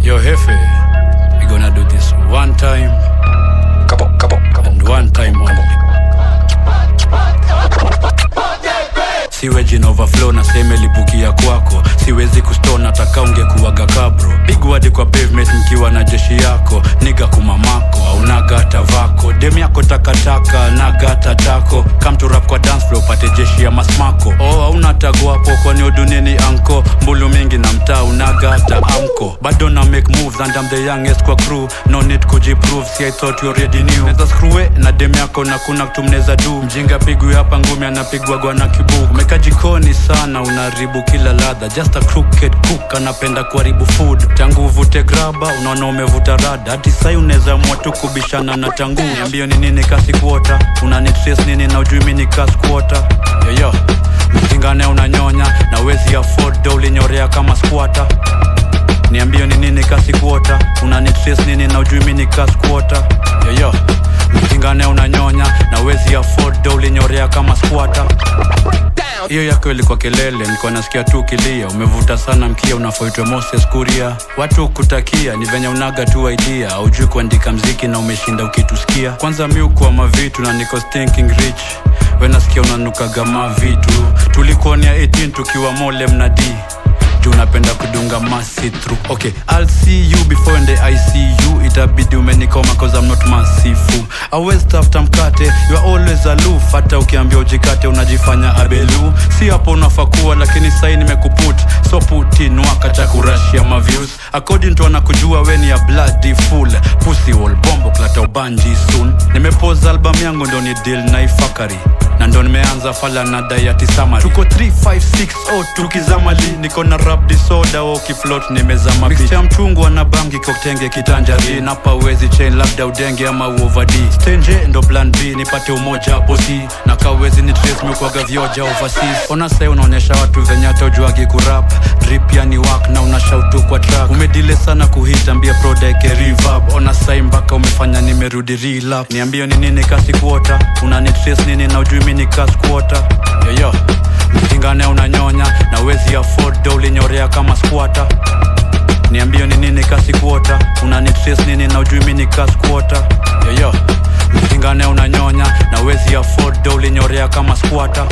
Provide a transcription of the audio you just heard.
Yo Hefe, we gonna do this one time and one time only. Siwe overflow na seme libukia kwako. Siwezi kustone ataka ungekuwaga kabro. Big word kwa pavement mkiwa na jeshi yako. Niga kumamako, au nagata vako. Dem yako takataka, nagata tako. Come to rap kwa dance floor, pate jeshi ya masmako. Oh, hauna tago hapo kwani udunini anko. Mbulu mingi na mtaa unagata amko. Bado na make moves and I'm the youngest kwa crew. No need kujiprove, see I thought you already knew. Neza screw na dem yako na kuna kitu mneza do. Mjinga pigwi hapa ngumi anapigwa kwa na kibuku. Kajikoni sana unaribu kila ladha. Just a crooked cook anapenda kuharibu food. Tangu uvute graba unaona umevuta rada. Hati sai uneza mwatu kubishana na tangu. Niambio ni nini kasi kuota. Unanitrace nini na ujui mini kasi kuota. Yo mtingane unanyonya na wezi afford do ulinyorea kama squatter. Niambio ni nini kasi kuota. Unanitrace nini na ujui mini kasi kuota. Yo mtingane unanyonya na wezi afford do ulinyorea kama squatter. Iyo yako ilikuwa kelele, nilikuwa nasikia tu kilia. Umevuta sana mkia, unafoitwa Moses Kuria. Watu kutakia, ni venye unaga tu idea. Haujui kuandika mziki na umeshinda ukitusikia. Kwanza miukuwa mavitu na niko thinking rich. Wenasikia unanuka gama vitu. Tulikuonea 18 tukiwa mole mnadi. Juu unapenda kudunga masi through. Okay, I'll see you before in the ICU. Itabidi umenikoma cause I'm not masifu. Always tafuta mkate, you are always aloof. Hata ukiambia ujikate unajifanya abelu. Si hapo unafakua lakini sai nimekuput. So put in wakacha kurashia ma views. According to wanakujua we ni a bloody fool. Pussy hole, bombo klata ubanji soon. Nimepose album yangu ndo ni deal na ifakari. Na ndo nimeanza fala na diet summary. Tuko 3-5-6-0 tukizamali. Niko na rap disorder wa ukifloat nimezama bitch. Mixture mchungu na bangi koktenge kitanjari. Napa uwezi chain labda udenge ama uovadi. Stenje ndo plan B nipate umoja hapo si. Na kawezi ni trace mekuwaga vioja overseas. Ona sai unaonyesha watu venye hata ujuagi kurap. Drip ya ni work na unashautu kwa track. Umedile sana kuhit ambia product reverb. Ona sai mbaka umefanya nimerudi relap. Niambio ni nini kasi kuota. Unanitrace nini na ujui mini kasi kuota. Yo mtingane unanyonya na wezi afford do ulinyorea kama squatter. Niambio ni nini kasi kuota. Unanitrace nini na ujui mini kasi kuota. Yo mtingane unanyonya na wezi afford do ulinyorea kama squatter.